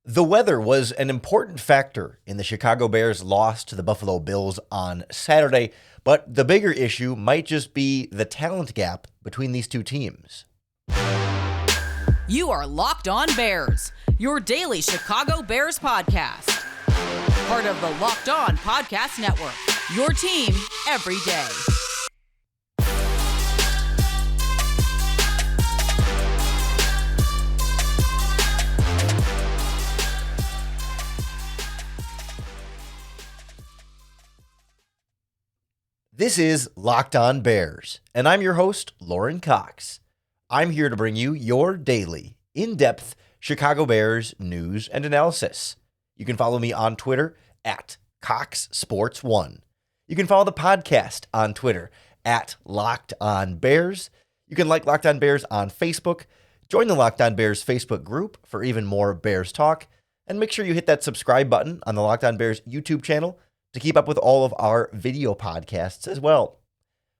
The weather was an important factor in the Chicago Bears' loss to the Buffalo Bills on Saturday, but the bigger issue might just be the talent gap between these two teams. You are Locked On Bears, your daily Chicago Bears podcast. Part of the Locked On Podcast Network, your team every day. This is Locked On Bears, and I'm your host, Lorin Cox. I'm here to bring you your daily, in-depth Chicago Bears news and analysis. You can follow me on Twitter at CoxSports1. You can follow the podcast on Twitter at Locked On Bears. You can like Locked On Bears on Facebook. Join the Locked On Bears Facebook group for even more Bears talk. And make sure you hit that subscribe button on the Locked On Bears YouTube channel to keep up with all of our video podcasts as well.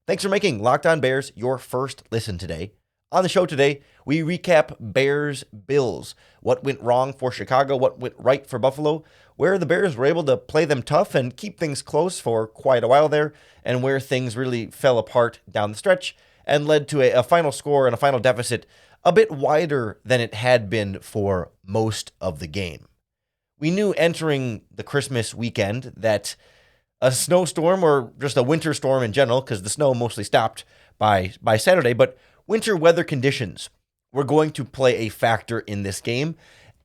Thanks for making Locked On Bears your first listen today. On the show today, we recap Bears-Bills, what went wrong for Chicago, what went right for Buffalo, where the Bears were able to play them tough and keep things close for quite a while there, and where things really fell apart down the stretch and led to a final score and a final deficit a bit wider than it had been for most of the game. We knew entering the Christmas weekend that a snowstorm, or just a winter storm in general, because the snow mostly stopped by Saturday, but winter weather conditions were going to play a factor in this game.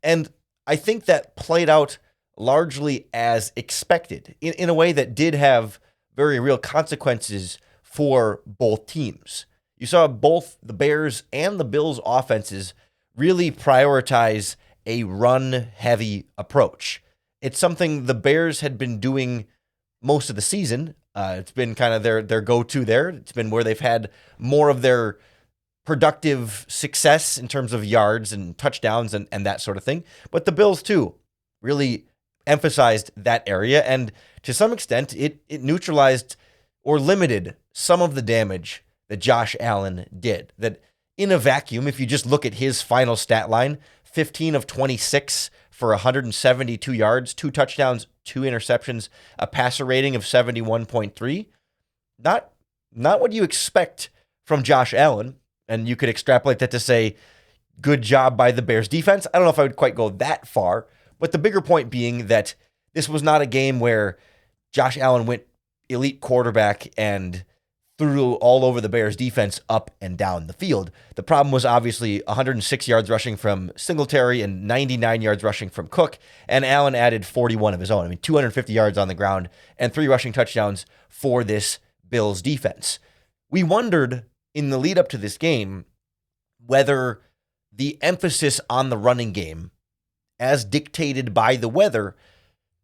And I think that played out largely as expected, in a way that did have very real consequences for both teams. You saw both the Bears and the Bills offenses really prioritize a run-heavy approach. It's something the Bears had been doing most of the season. It's been kind of their go-to there. It's been where they've had more of their productive success in terms of yards and touchdowns and that sort of thing. But the Bills, too, really emphasized that area. And to some extent, it neutralized or limited some of the damage that Josh Allen did. That in a vacuum, if you just look at his final stat line, 15 of 26 for 172 yards, 2 touchdowns, 2 interceptions, a passer rating of 71.3. Not what you expect from Josh Allen, and you could extrapolate that to say, good job by the Bears defense. I don't know if I would quite go that far, but the bigger point being that this was not a game where Josh Allen went elite quarterback and threw all over the Bears defense up and down the field. The problem was obviously 106 yards rushing from Singletary and 99 yards rushing from Cook, and Allen added 41 of his own. 250 yards on the ground and 3 rushing touchdowns for this Bills defense. We wondered in the lead up to this game whether the emphasis on the running game, as dictated by the weather,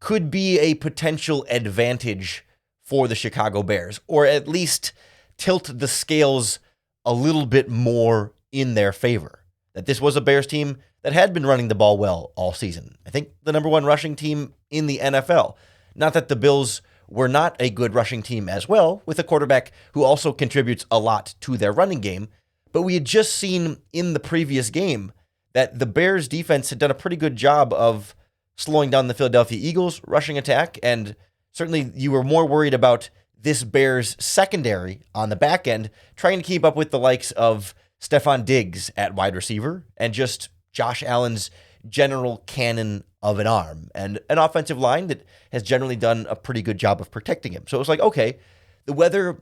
could be a potential advantage for the Chicago Bears, or at least tilt the scales a little bit more in their favor. That this was a Bears team that had been running the ball well all season. I think the number one rushing team in the NFL. Not that the Bills were not a good rushing team as well, with a quarterback who also contributes a lot to their running game, but we had just seen in the previous game that the Bears defense had done a pretty good job of slowing down the Philadelphia Eagles rushing attack, and certainly you were more worried about this Bears secondary on the back end, trying to keep up with the likes of Stephon Diggs at wide receiver and just Josh Allen's general cannon of an arm and an offensive line that has generally done a pretty good job of protecting him. So it was like, okay, the weather,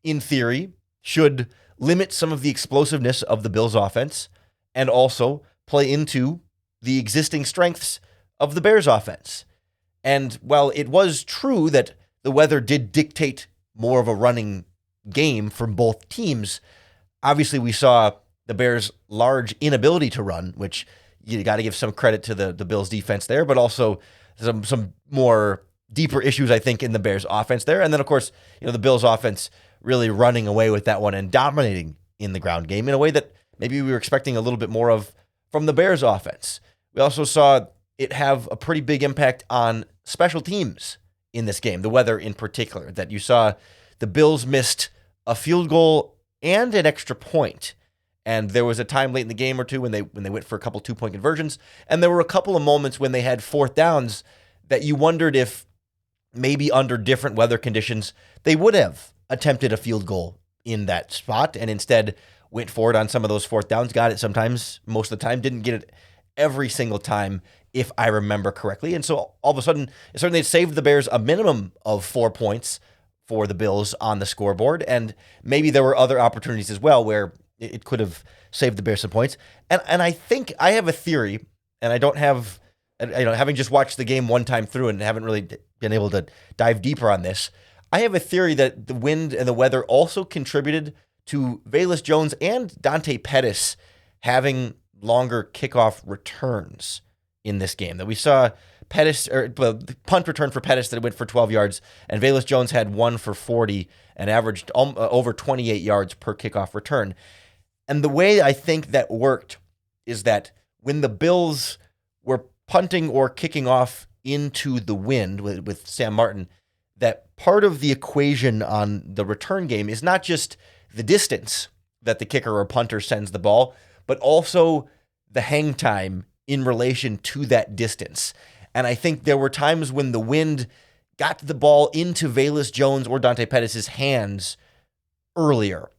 in theory, should limit some of the explosiveness of the Bills offense and also play into the existing strengths of the Bears offense. And while it was true that the weather did dictate more of a running game from both teams, obviously we saw the Bears' large inability to run, which you got to give some credit to the Bills' defense there, but also some more deeper issues, I think, in the Bears' offense there. And then, of course, the Bills' offense really running away with that one and dominating in the ground game in a way that maybe we were expecting a little bit more of from the Bears' offense. We also saw it have a pretty big impact on special teams in this game, the weather in particular, that you saw the Bills missed a field goal and an extra point. And there was a time late in the game or two when they went for a couple 2-point conversions. And there were a couple of moments when they had fourth downs that you wondered if maybe under different weather conditions, they would have attempted a field goal in that spot and instead went for it on some of those fourth downs, got it sometimes, most of the time, didn't get it every single time, if I remember correctly. And so all of a sudden, it certainly saved the Bears a minimum of 4 points for the Bills on the scoreboard. And maybe there were other opportunities as well where it could have saved the Bears some points. And I think I have a theory, and I don't have, having just watched the game one time through and haven't really been able to dive deeper on this, I have a theory that the wind and the weather also contributed to Velus Jones and Dante Pettis having longer kickoff returns in this game. That we saw Pettis, the punt return for Pettis that went for 12 yards, and Velus Jones had one for 40 and averaged over 28 yards per kickoff return. And the way I think that worked is that when the Bills were punting or kicking off into the wind with Sam Martin, that part of the equation on the return game is not just the distance that the kicker or punter sends the ball, but also the hang time in relation to that distance. And I think there were times when the wind got the ball into Velus Jones or Dante Pettis' hands earlier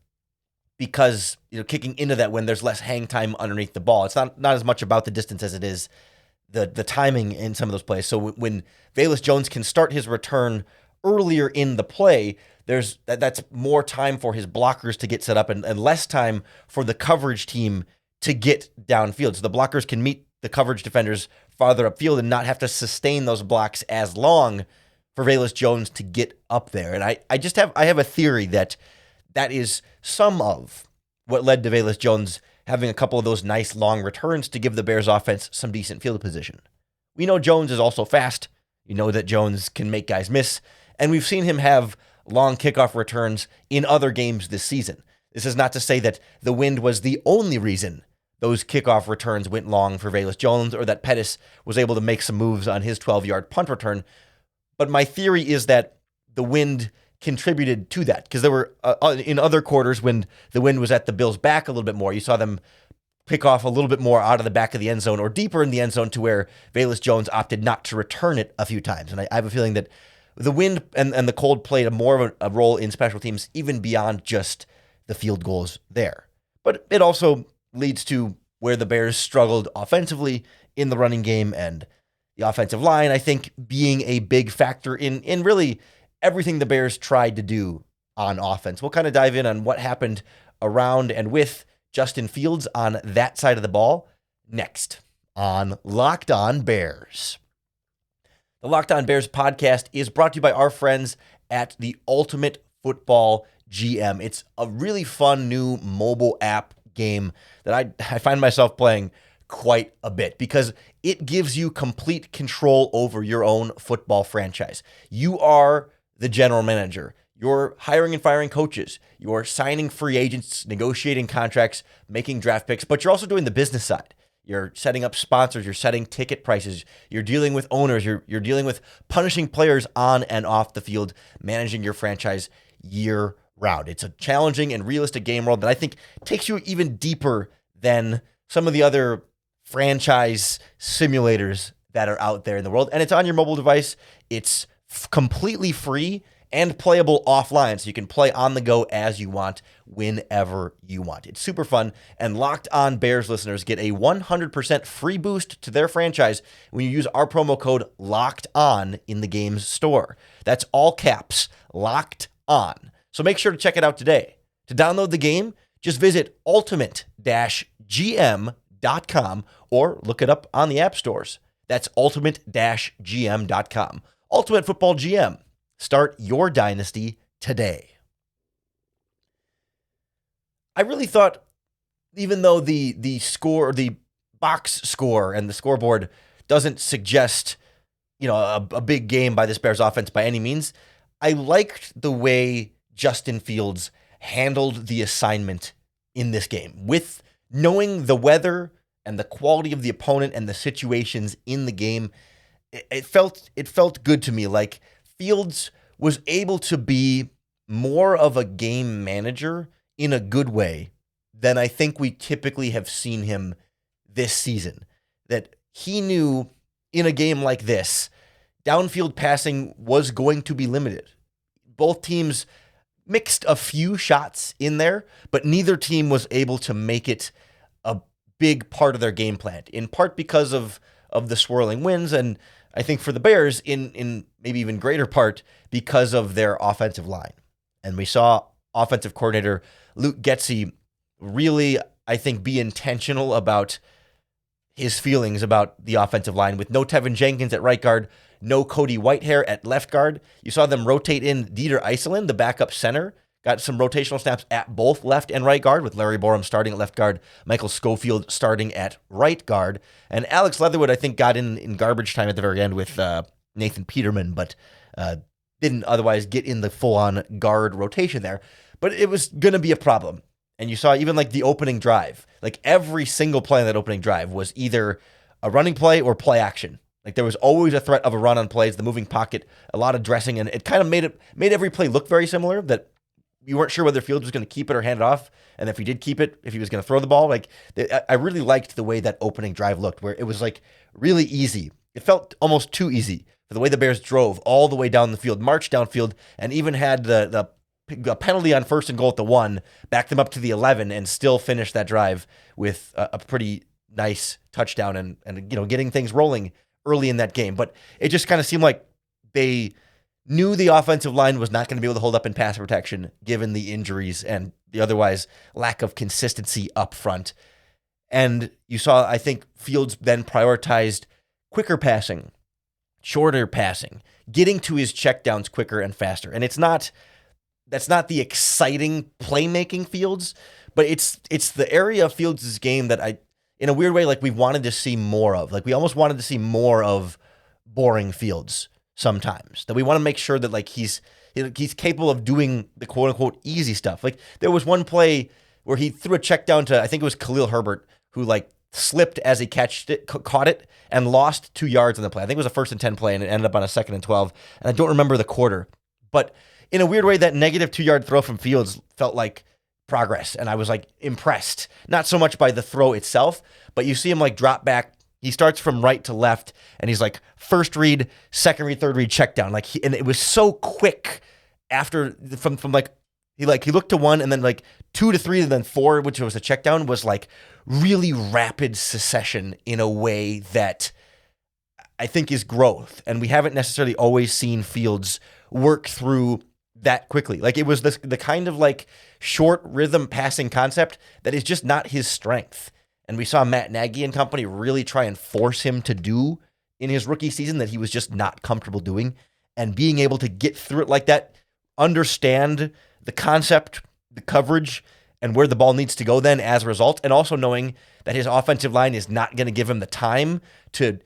because, kicking into that wind, there's less hang time underneath the ball. It's not as much about the distance as it is the timing in some of those plays. So when Velus Jones can start his return earlier in the play, that's more time for his blockers to get set up and less time for the coverage team to get downfield. So the blockers can meet the coverage defenders farther upfield and not have to sustain those blocks as long for Velus Jones to get up there. And I have a theory that is some of what led to Velus Jones having a couple of those nice long returns to give the Bears offense some decent field position. We know Jones is also fast. You know that Jones can make guys miss. And we've seen him have long kickoff returns in other games this season. This is not to say that the wind was the only reason those kickoff returns went long for Velus Jones or that Pettis was able to make some moves on his 12-yard punt return. But my theory is that the wind contributed to that because there were, in other quarters, when the wind was at the Bills' back a little bit more, you saw them pick off a little bit more out of the back of the end zone or deeper in the end zone to where Velus Jones opted not to return it a few times. And I have a feeling that the wind and the cold played more of a role in special teams, even beyond just the field goals there. But it also leads to where the Bears struggled offensively in the running game and the offensive line, I think, being a big factor in really everything the Bears tried to do on offense. We'll kind of dive in on what happened around and with Justin Fields on that side of the ball next on Locked On Bears. The Locked On Bears podcast is brought to you by our friends at the Ultimate Football GM. It's a really fun new mobile app game that I find myself playing quite a bit because it gives you complete control over your own football franchise. You are the general manager. You're hiring and firing coaches. You're signing free agents, negotiating contracts, making draft picks, but you're also doing the business side. You're setting up sponsors. You're setting ticket prices. You're dealing with owners. You're dealing with punishing players on and off the field, managing your franchise year round. It's a challenging and realistic game world that I think takes you even deeper than some of the other franchise simulators that are out there in the world. And it's on your mobile device. It's completely free and playable offline, so you can play on the go as you want, whenever you want. It's super fun, and Locked On Bears listeners get a 100% free boost to their franchise when you use our promo code Locked On in the game's store. That's all caps, Locked On. So make sure to check it out today. To download the game, just visit ultimate-gm.com or look it up on the app stores. That's ultimate-gm.com. Ultimate Football GM. Start your dynasty today. I really thought, even though the score, the box score and the scoreboard doesn't suggest, a big game by this Bears offense by any means, I liked the way Justin Fields handled the assignment in this game. With knowing the weather and the quality of the opponent and the situations in the game, it felt good to me. Like Fields was able to be more of a game manager in a good way than I think we typically have seen him this season. That he knew in a game like this, downfield passing was going to be limited. Both teams mixed a few shots in there, but neither team was able to make it a big part of their game plan, in part because of the swirling winds, and I think for the Bears, in maybe even greater part, because of their offensive line. And we saw offensive coordinator Luke Getsy really, I think, be intentional about his feelings about the offensive line with no Tevin Jenkins at right guard, no Cody Whitehair at left guard. You saw them rotate in Dieter Iselin, the backup center, got some rotational snaps at both left and right guard, with Larry Borum starting at left guard, Michael Schofield starting at right guard. And Alex Leatherwood, I think, got in garbage time at the very end with Nathan Peterman, but didn't otherwise get in the full-on guard rotation there. But it was going to be a problem. And you saw even like the opening drive, like every single play on that opening drive was either a running play or play action. Like there was always a threat of a run on plays, the moving pocket, a lot of dressing, and it kind of made every play look very similar, that you weren't sure whether Fields was going to keep it or hand it off, and if he did keep it, if he was going to throw the ball. Like I really liked the way that opening drive looked, where it was like really easy. It felt almost too easy for the way the Bears drove all the way down the field, marched downfield, and even had the penalty on 1st and goal at the 1, backed them up to the 11, and still finished that drive with a pretty nice touchdown and getting things rolling early in that game. But it just kind of seemed like they knew the offensive line was not going to be able to hold up in pass protection given the injuries and the otherwise lack of consistency up front. And you saw, I think, Fields then prioritized quicker passing, shorter passing, getting to his checkdowns quicker and faster. And that's not the exciting playmaking Fields, but it's the area of Fields' game that in a weird way, like we wanted to see more of. Like we almost wanted to see more of boring Fields sometimes. That we want to make sure that like he's capable of doing the quote unquote easy stuff. Like there was one play where he threw a check down to, I think it was Khalil Herbert, who like slipped as he caught it and lost 2 yards on the play. I think it was a 1st and 10 play, and it ended up on a 2nd and 12. And I don't remember the quarter, but in a weird way, that negative 2-yard throw from Fields felt like progress, and I was like impressed. Not so much by the throw itself, but you see him like drop back. He starts from right to left, and he's like first read, second read, third read, check down. And it was so quick after from like he looked to 1 and then like 2 to 3 and then 4, which was a check down, was like really rapid succession in a way that I think is growth, and we haven't necessarily always seen Fields work through that quickly. Like it was the kind of like short rhythm passing concept that is just not his strength. And we saw Matt Nagy and company really try and force him to do in his rookie season that he was just not comfortable doing. And being able to get through it like that, understand the concept, the coverage, and where the ball needs to go then as a result, and also knowing that his offensive line is not going to give him the time to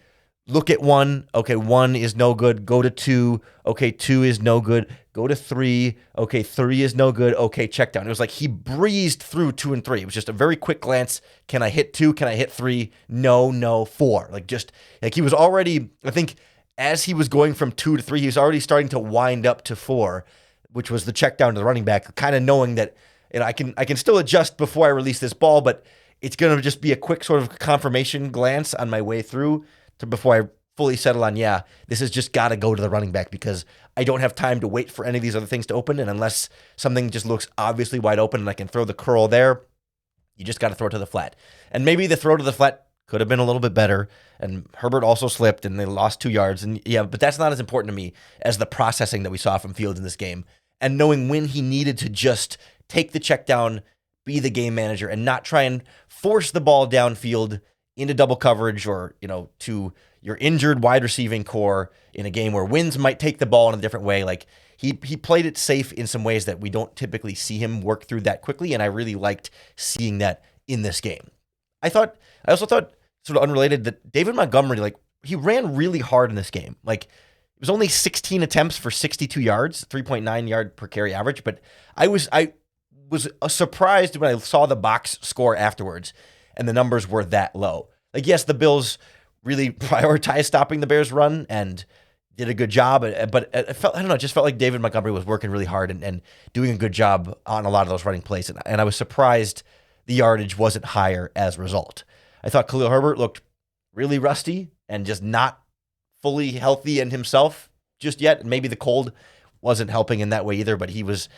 look at 1, okay, 1 is no good, go to 2, okay, 2 is no good, go to 3, okay, 3 is no good, okay, check down. It was like he breezed through 2 and 3. It was just a very quick glance. Can I hit 2? Can I hit 3? No, 4. Like he was already, I think, as he was going from 2 to 3, he was already starting to wind up to 4, which was the check down to the running back, kind of knowing that I can still adjust before I release this ball, but it's going to just be a quick sort of confirmation glance on my way through before I fully settle on, this has just got to go to the running back because I don't have time to wait for any of these other things to open. And unless something just looks obviously wide open and I can throw the curl there, you just got to throw it to the flat. And maybe the throw to the flat could have been a little bit better. And Herbert also slipped and they lost 2 yards. And but that's not as important to me as the processing that we saw from Fields in this game. And knowing when he needed to just take the check down, be the game manager, and not try and force the ball downfield into double coverage or, to your injured wide receiving core in a game where Wins might take the ball in a different way. Like he played it safe in some ways that we don't typically see him work through that quickly. And I really liked seeing that in this game. I also thought sort of unrelated that David Montgomery, like he ran really hard in this game. Like it was only 16 attempts for 62 yards, 3.9 yard per carry average. But I was surprised when I saw the box score afterwards and the numbers were that low. Like, yes, the Bills really prioritized stopping the Bears' run and did a good job, but it just felt like David Montgomery was working really hard and doing a good job on a lot of those running plays. And I was surprised the yardage wasn't higher as a result. I thought Khalil Herbert looked really rusty and just not fully healthy in himself just yet. And maybe the cold wasn't helping in that way either, but he was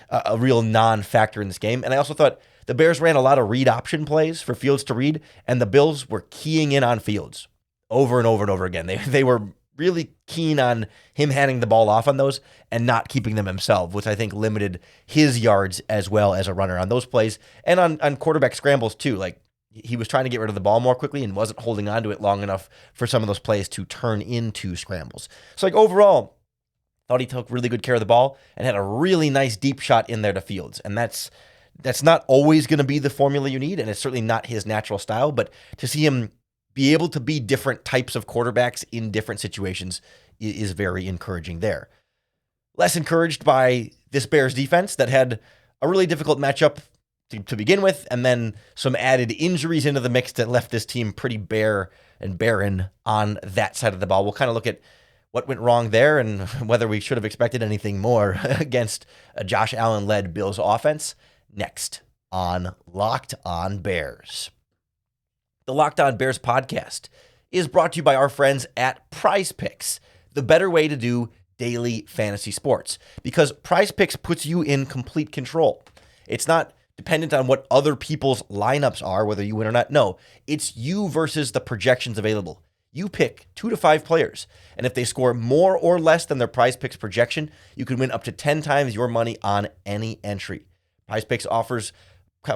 a real non-factor in this game. And I also thought the Bears ran a lot of read option plays for Fields to read, and the Bills were keying in on Fields over and over and over again. They were really keen on him handing the ball off on those and not keeping them himself, which I think limited his yards as well as a runner on those plays and on quarterback scrambles too. Like, he was trying to get rid of the ball more quickly and wasn't holding on to it long enough for some of those plays to turn into scrambles. So like overall, thought he took really good care of the ball and had a really nice deep shot in there to Fields. And that's not always going to be the formula you need, and it's certainly not his natural style, but to see him be able to be different types of quarterbacks in different situations is very encouraging there. Less encouraged by this Bears defense that had a really difficult matchup to begin with, and then some added injuries into the mix that left this team pretty bare and barren on that side of the ball. We'll kind of look at what went wrong there and whether we should have expected anything more against a Josh Allen-led Bills offense next on Locked On Bears. The Locked On Bears podcast is brought to you by our friends at PrizePicks, the better way to do daily fantasy sports, because PrizePicks puts you in complete control. It's not dependent on what other people's lineups are, whether you win or not. No, it's you versus the projections available. You pick 2 to 5 players, and if they score more or less than their PrizePicks projection, you can win up to 10 times your money on any entry. PrizePicks offers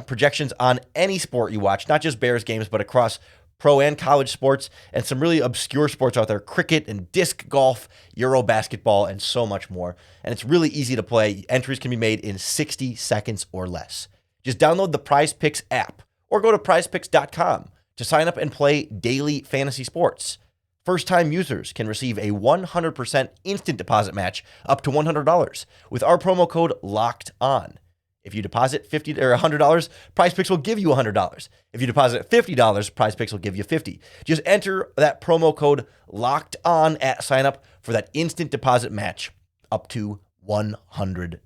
projections on any sport you watch, not just Bears games, but across pro and college sports, and some really obscure sports out there, cricket and disc golf, Euro basketball, and so much more. And it's really easy to play. Entries can be made in 60 seconds or less. Just download the PrizePicks app or go to prizepicks.com to sign up and play daily fantasy sports. First-time users can receive a 100% instant deposit match up to $100 with our promo code LOCKEDON. If you deposit $50 or $100, PrizePicks will give you $100. If you deposit $50, PrizePicks will give you $50. Just enter that promo code LOCKEDON at sign up for that instant deposit match up to $100.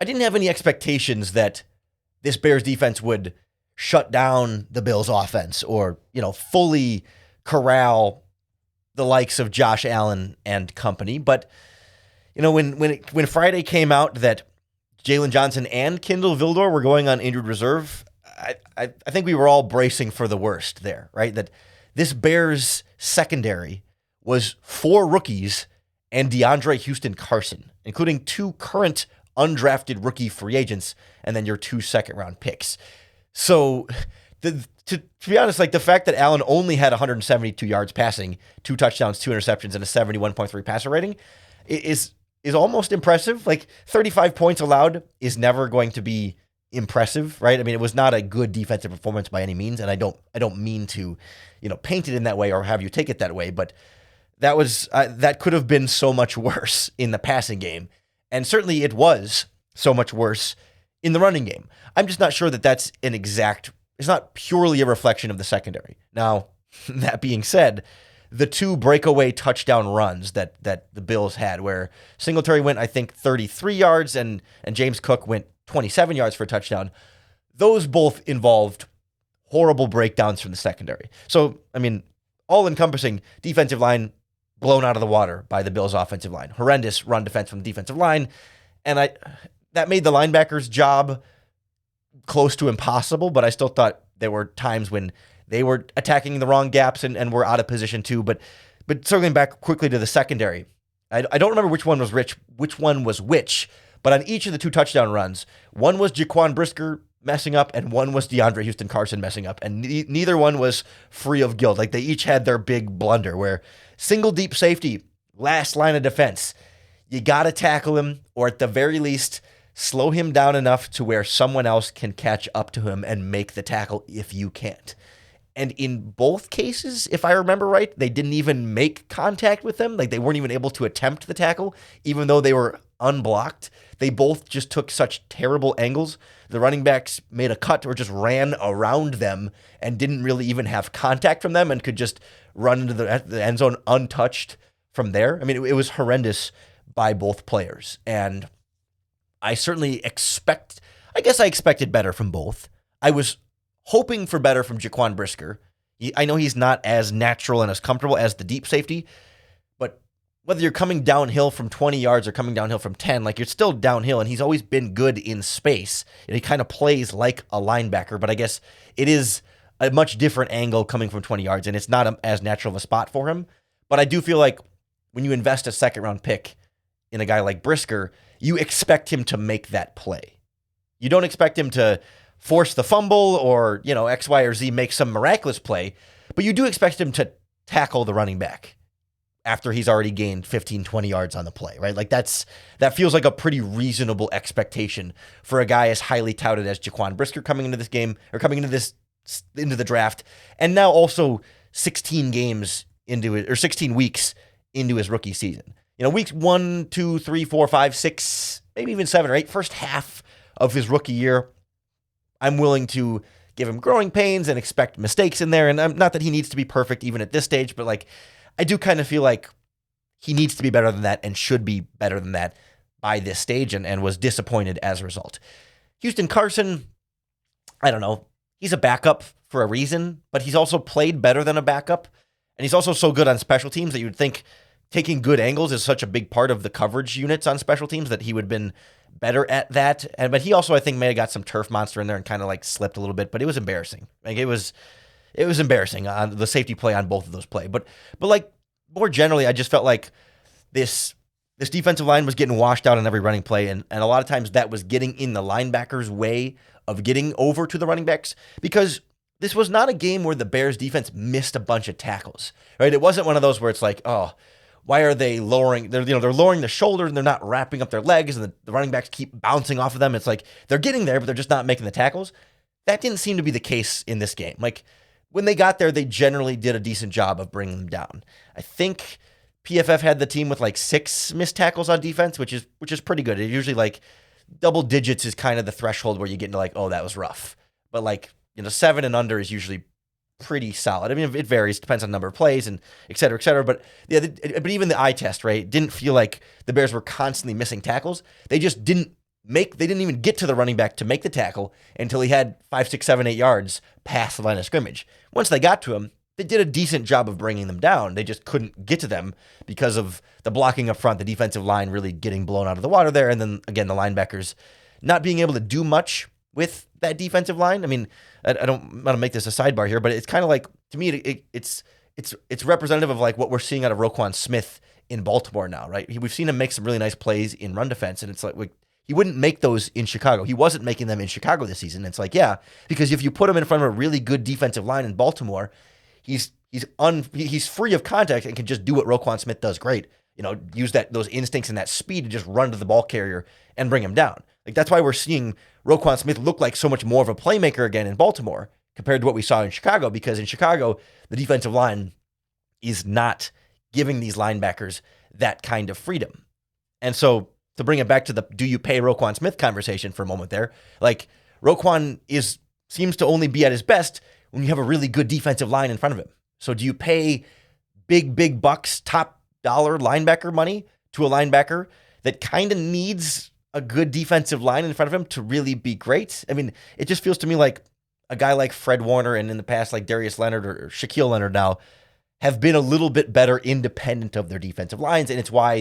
I didn't have any expectations that this Bears defense would shut down the Bills offense or, fully corral the likes of Josh Allen and company. But, when Friday came out that Jalen Johnson and Kindle Vildor were going on injured reserve, I think we were all bracing for the worst there, right? That this Bears secondary was 4 rookies and DeAndre Houston Carson, including 2 current undrafted rookie free agents, and then your 2 second-round picks. So, to be honest, the fact that Allen only had 172 yards passing, 2 touchdowns, 2 interceptions, and a 71.3 passer rating is almost impressive. 35 points allowed is never going to be impressive, right? I mean, it was not a good defensive performance by any means, and I don't mean to, paint it in that way or have you take it that way, but that was that could have been so much worse in the passing game. And certainly it was so much worse in the running game. I'm just not sure that that's it's not purely a reflection of the secondary. Now, that being said, the 2 breakaway touchdown runs that the Bills had, where Singletary went, I think, 33 yards and James Cook went 27 yards for a touchdown, those both involved horrible breakdowns from the secondary. So, I mean, all-encompassing defensive line blown out of the water by the Bills' offensive line. Horrendous run defense from the defensive line. And that made the linebackers' job close to impossible, but I still thought there were times when they were attacking the wrong gaps and were out of position too. But circling back quickly to the secondary, I don't remember which one was which, but on each of the 2 touchdown runs, one was Jaquan Brisker messing up and one was DeAndre Houston Carson messing up, and neither one was free of guilt. They each had their big blunder where single deep safety, last line of defense, you got to tackle him, or at the very least, slow him down enough to where someone else can catch up to him and make the tackle if you can't. And in both cases, if I remember right, they didn't even make contact with them. They weren't even able to attempt the tackle, even though they were unblocked. They both just took such terrible angles. The running backs made a cut or just ran around them and didn't really even have contact from them and could just run into the end zone untouched from there. I mean, it was horrendous by both players. And I certainly expect I guess I expected better from both. I was hoping for better from Jaquan Brisker. I know he's not as natural and as comfortable as the deep safety, but whether you're coming downhill from 20 yards or coming downhill from 10, like you're still downhill, and he's always been good in space. And he kind of plays like a linebacker, but I guess it is a much different angle coming from 20 yards, and it's not as natural of a spot for him. But I do feel like when you invest a second-round pick in a guy like Brisker, you expect him to make that play. You don't expect him to force the fumble or, X, Y, or Z make some miraculous play, but you do expect him to tackle the running back after he's already gained 15, 20 yards on the play, right? Like that feels like a pretty reasonable expectation for a guy as highly touted as Jaquan Brisker coming into this game, or coming into the draft, and now also 16 games into it, or 16 weeks into his rookie season. Weeks 1, 2, 3, 4, 5, 6, maybe even 7 or 8, first half of his rookie year, I'm willing to give him growing pains and expect mistakes in there. And not that he needs to be perfect even at this stage, but like I do kind of feel like he needs to be better than that and should be better than that by this stage, and was disappointed as a result. Houston Carson, I don't know. He's a backup for a reason, but he's also played better than a backup. And he's also so good on special teams that you would think taking good angles is such a big part of the coverage units on special teams that he would have been better at that. But he also, I think, may have got some turf monster in there and kind of like slipped a little bit, but it was embarrassing. Like it was embarrassing on the safety play on both of those plays. But like more generally, I just felt like this defensive line was getting washed out on every running play, and a lot of times that was getting in the linebackers' way of getting over to the running backs, because this was not a game where the Bears defense missed a bunch of tackles, right? It wasn't one of those where it's like, oh, why are they lowering? They're lowering the shoulder and they're not wrapping up their legs, and the running backs keep bouncing off of them. It's like they're getting there, but they're just not making the tackles. That didn't seem to be the case in this game. Like when they got there, they generally did a decent job of bringing them down. I think PFF had the team with like 6 missed tackles on defense, which is pretty good. It usually like double digits is kind of the threshold where you get into like, oh, that was rough. But like 7 and under is usually pretty solid. I mean, it varies, depends on the number of plays and et cetera, et cetera. But yeah, but even the eye test, right, didn't feel like the Bears were constantly missing tackles. They just didn't even get to the running back to make the tackle until he had 5, 6, 7, 8 yards past the line of scrimmage. Once they got to him, they did a decent job of bringing them down. They just couldn't get to them because of the blocking up front, the defensive line really getting blown out of the water there, and then again the linebackers not being able to do much with that defensive line. I mean, I don't want to make this a sidebar here, but it's kind of like, to me, it's representative of like what we're seeing out of Roquan Smith in Baltimore now, right? We've seen him make some really nice plays in run defense, and it's like he wouldn't make those in Chicago. He wasn't making them in Chicago this season. It's like, yeah, because if you put him in front of a really good defensive line in Baltimore, he's free of contact and can just do what Roquan Smith does great. Use those instincts and that speed to just run to the ball carrier and bring him down. Like that's why we're seeing Roquan Smith look like so much more of a playmaker again in Baltimore compared to what we saw in Chicago, because in Chicago, the defensive line is not giving these linebackers that kind of freedom. And so to bring it back to the do you pay Roquan Smith conversation for a moment there, like Roquan seems to only be at his best when you have a really good defensive line in front of him. So do you pay big bucks, top dollar linebacker money to a linebacker that kind of needs a good defensive line in front of him to really be great? I mean, it just feels to me like a guy like Fred Warner, and in the past like Darius Leonard or Shaquille Leonard now, have been a little bit better independent of their defensive lines. And it's why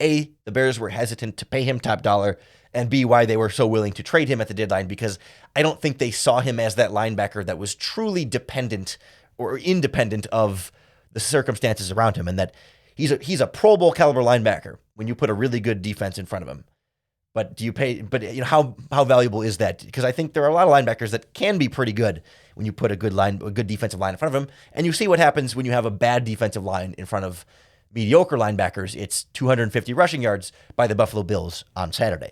A, the Bears were hesitant to pay him top dollar, and B, why they were so willing to trade him at the deadline, because I don't think they saw him as that linebacker that was truly dependent or independent of the circumstances around him, and that he's a Pro Bowl caliber linebacker when you put a really good defense in front of him. But do you pay? But how valuable is that? Because I think there are a lot of linebackers that can be pretty good when you put a good defensive line in front of them, and you see what happens when you have a bad defensive line in front of mediocre linebackers. It's 250 rushing yards by the Buffalo Bills on Saturday.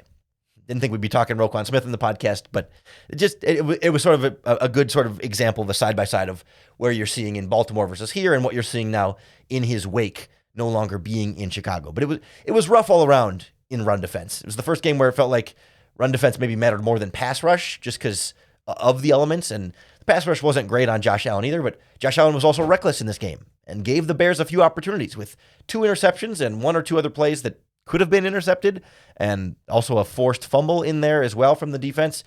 Didn't think we'd be talking Roquan Smith in the podcast, but it was sort of a good sort of example of the side-by-side of where you're seeing in Baltimore versus here, and what you're seeing now in his wake, no longer being in Chicago. But it was rough all around in run defense. It was the first game where it felt like run defense maybe mattered more than pass rush, just because of the elements, and the pass rush wasn't great on Josh Allen either, but Josh Allen was also reckless in this game and gave the Bears a few opportunities with 2 interceptions and 1 or 2 other plays that could have been intercepted, and also a forced fumble in there as well from the defense.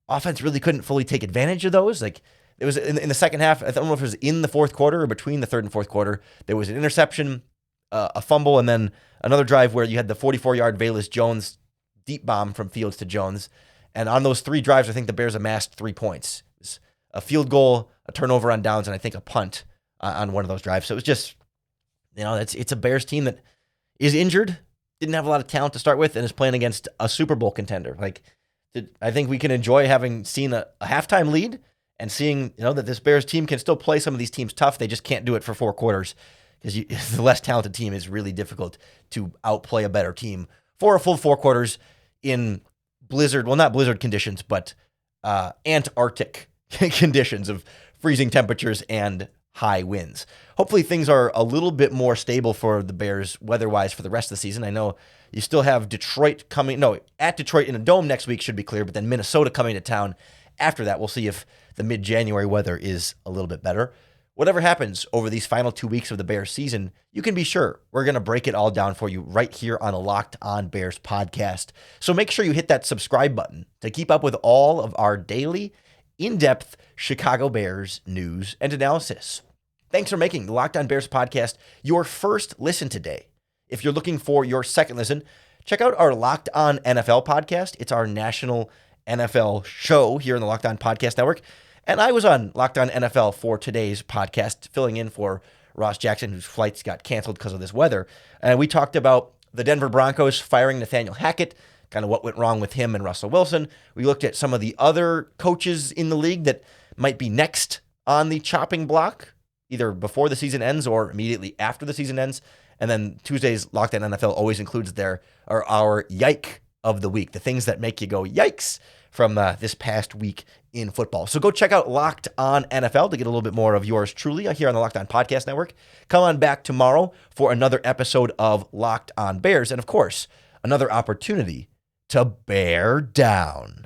Offense really couldn't fully take advantage of those. Like, it was in the second half, I don't know if it was in the fourth quarter or between the third and fourth quarter, there was an interception, a fumble, and then another drive where you had the 44-yard Velus Jones deep bomb from Fields to Jones. And on those 3 drives, I think the Bears amassed 3 points. It was a field goal, a turnover on downs, and I think a punt on one of those drives. So it was just, it's a Bears team that is injured, didn't have a lot of talent to start with, and is playing against a Super Bowl contender. Like, I think we can enjoy having seen a halftime lead and seeing, that this Bears team can still play some of these teams tough. They just can't do it for 4 quarters because the less talented team is really difficult to outplay a better team for a full 4 quarters in not blizzard conditions, but Antarctic conditions of freezing temperatures and high winds. Hopefully things are a little bit more stable for the Bears weather-wise for the rest of the season. I know you still have Detroit at Detroit in a dome next week should be clear, but then Minnesota coming to town after that. We'll see if the mid-January weather is a little bit better. Whatever happens over these final 2 weeks of the Bears season, you can be sure we're going to break it all down for you right here on the Locked On Bears podcast. So make sure you hit that subscribe button to keep up with all of our daily, in-depth Chicago Bears news and analysis. Thanks for making the Locked On Bears podcast your first listen today. If you're looking for your second listen, check out our Locked On NFL podcast. It's our national NFL show here in the Locked On Podcast Network. And I was on Locked On NFL for today's podcast, filling in for Ross Jackson, whose flights got canceled because of this weather. And we talked about the Denver Broncos firing Nathaniel Hackett, kind of what went wrong with him and Russell Wilson. We looked at some of the other coaches in the league that might be next on the chopping block, either before the season ends or immediately after the season ends. And then Tuesday's Locked On NFL always includes our yike of the week, the things that make you go yikes from this past week in football. So go check out Locked On NFL to get a little bit more of yours truly here on the Locked On Podcast Network. Come on back tomorrow for another episode of Locked On Bears, and of course, another opportunity to bear down.